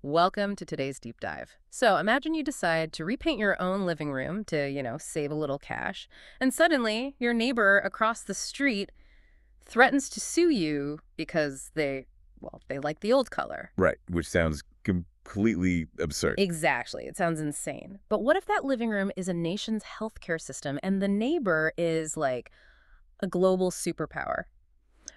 Welcome to today's deep dive. So imagine you decide to repaint your own living room to, save a little cash, and suddenly your neighbor across the street threatens to sue you because they like the old color. Right, which sounds completely absurd. Exactly. It sounds insane. But what if that living room is a nation's healthcare system and the neighbor is like a global superpower?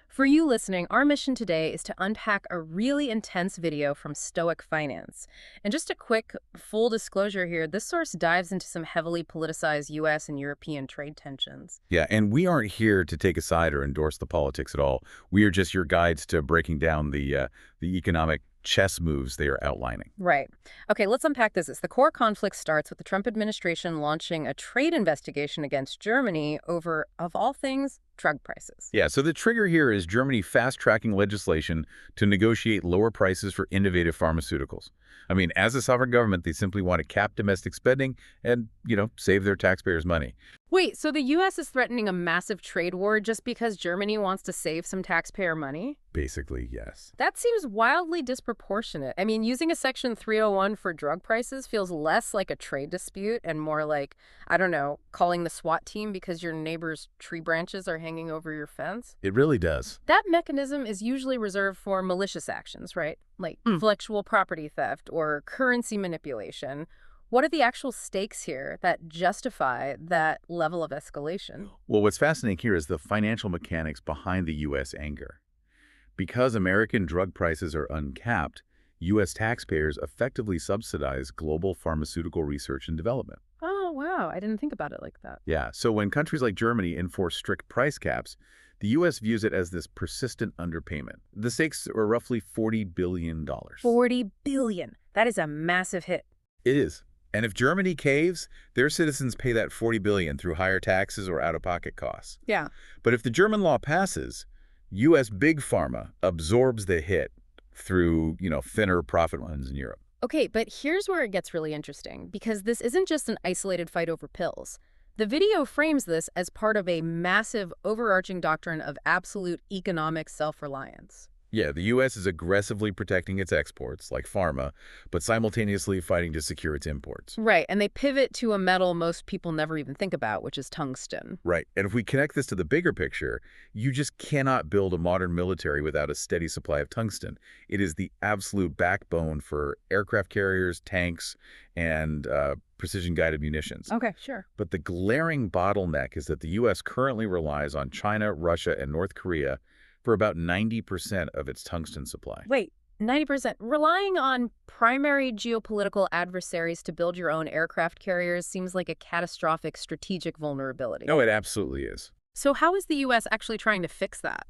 For you listening, our mission today is to unpack a really intense video from Stoic Finance. And just a quick full disclosure here, this source dives into some heavily politicized U.S. and European trade tensions. Yeah, and we aren't here to take a side or endorse the politics at all. We are just your guides to breaking down the economic chess moves they are outlining. Right. Okay, let's unpack this. The core conflict starts with the Trump administration launching a trade investigation against Germany over, of all things, drug prices. Yeah, so the trigger here is Germany fast-tracking legislation to negotiate lower prices for innovative pharmaceuticals. I mean, as a sovereign government, they simply want to cap domestic spending and, save their taxpayers' money. Wait, so the U.S. is threatening a massive trade war just because Germany wants to save some taxpayer money? Basically, yes. That seems wildly disproportionate. I mean, using a Section 301 for drug prices feels less like a trade dispute and more like, I don't know, calling the SWAT team because your neighbor's tree branches are hanging over your fence. It really does. That mechanism is usually reserved for malicious actions, right? Like intellectual property theft or currency manipulation. What are the actual stakes here that justify that level of escalation? Well, what's fascinating here is the financial mechanics behind the U.S. anger. Because American drug prices are uncapped, U.S. taxpayers effectively subsidize global pharmaceutical research and development. Oh, wow. I didn't think about it like that. Yeah, so when countries like Germany enforce strict price caps, the U.S. views it as this persistent underpayment. The stakes are roughly $40 billion. $40 billion. That is a massive hit. It is. And if Germany caves, their citizens pay that $40 billion through higher taxes or out-of-pocket costs. Yeah. But if the German law passes, U.S. big pharma absorbs the hit through, thinner profit runs in Europe. Okay, but here's where it gets really interesting, because this isn't just an isolated fight over pills. The video frames this as part of a massive overarching doctrine of absolute economic self-reliance. Yeah, the U.S. is aggressively protecting its exports, like pharma, but simultaneously fighting to secure its imports. Right, and they pivot to a metal most people never even think about, which is tungsten. Right, and if we connect this to the bigger picture, you just cannot build a modern military without a steady supply of tungsten. It is the absolute backbone for aircraft carriers, tanks, and precision-guided munitions. Okay, sure. But the glaring bottleneck is that the U.S. currently relies on China, Russia, and North Korea for about 90% of its tungsten supply. Wait, 90%. Relying on primary geopolitical adversaries to build your own aircraft carriers seems like a catastrophic strategic vulnerability. No, it absolutely is. So how is the U.S. actually trying to fix that?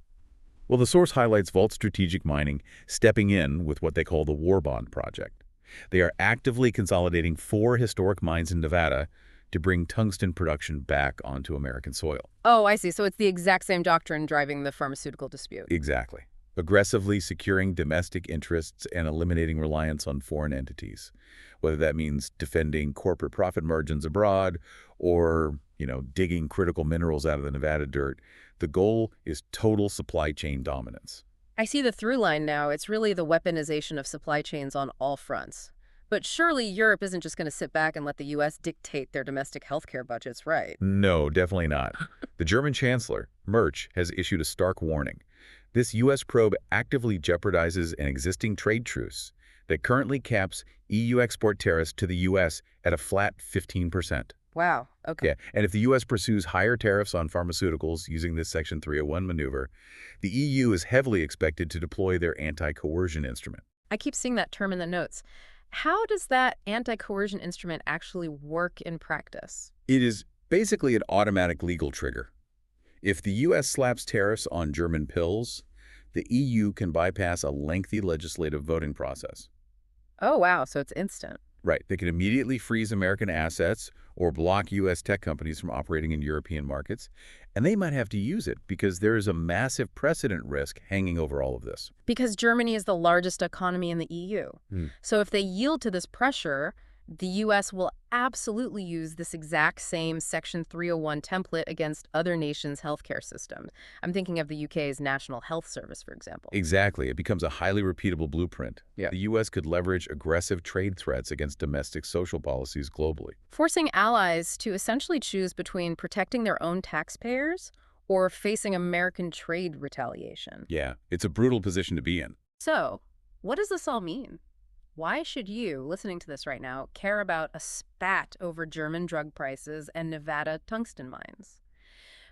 Well, the source highlights Vault Strategic Mining stepping in with what they call the War Bond Project. They are actively consolidating 4 historic mines in Nevada to bring tungsten production back onto American soil. Oh, I see. So it's the exact same doctrine driving the pharmaceutical dispute. Exactly. Aggressively securing domestic interests and eliminating reliance on foreign entities, whether that means defending corporate profit margins abroad or, digging critical minerals out of the Nevada dirt. The goal is total supply chain dominance. I see the through line now. It's really the weaponization of supply chains on all fronts. But surely Europe isn't just going to sit back and let the U.S. dictate their domestic healthcare budgets, right? No, definitely not. The German Chancellor, Merz, has issued a stark warning. This U.S. probe actively jeopardizes an existing trade truce that currently caps EU export tariffs to the U.S. at a flat 15%. Wow. Okay. Yeah, and if the U.S. pursues higher tariffs on pharmaceuticals using this Section 301 maneuver, the EU is heavily expected to deploy their anti-coercion instrument. I keep seeing that term in the notes. How does that anti-coercion instrument actually work in practice? It is basically an automatic legal trigger. If the U.S. slaps tariffs on German pills, the EU can bypass a lengthy legislative voting process. Oh, wow. So it's instant. Right. They can immediately freeze American assets or block U.S. tech companies from operating in European markets. And they might have to use it because there is a massive precedent risk hanging over all of this. Because Germany is the largest economy in the EU. So if they yield to this pressure, The U.S. will absolutely use this exact same Section 301 template against other nations' healthcare systems. I'm thinking of the UK's National Health Service, for example. Exactly. It becomes a highly repeatable blueprint. Yeah. The U.S. could leverage aggressive trade threats against domestic social policies globally. Forcing allies to essentially choose between protecting their own taxpayers or facing American trade retaliation. Yeah, it's a brutal position to be in. So, what does this all mean? Why should you, listening to this right now, care about a spat over German drug prices and Nevada tungsten mines?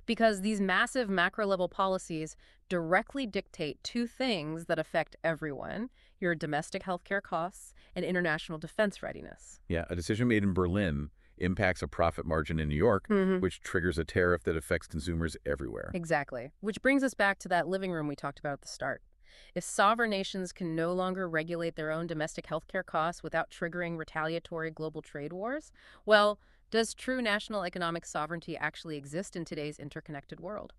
Because these massive macro-level policies directly dictate two things that affect everyone: your domestic healthcare costs and international defense readiness. Yeah, a decision made in Berlin impacts a profit margin in New York, Hmm. which triggers a tariff that affects consumers everywhere. Exactly. Which brings us back to that living room we talked about at the start. If sovereign nations can no longer regulate their own domestic healthcare costs without triggering retaliatory global trade wars, well, does true national economic sovereignty actually exist in today's interconnected world?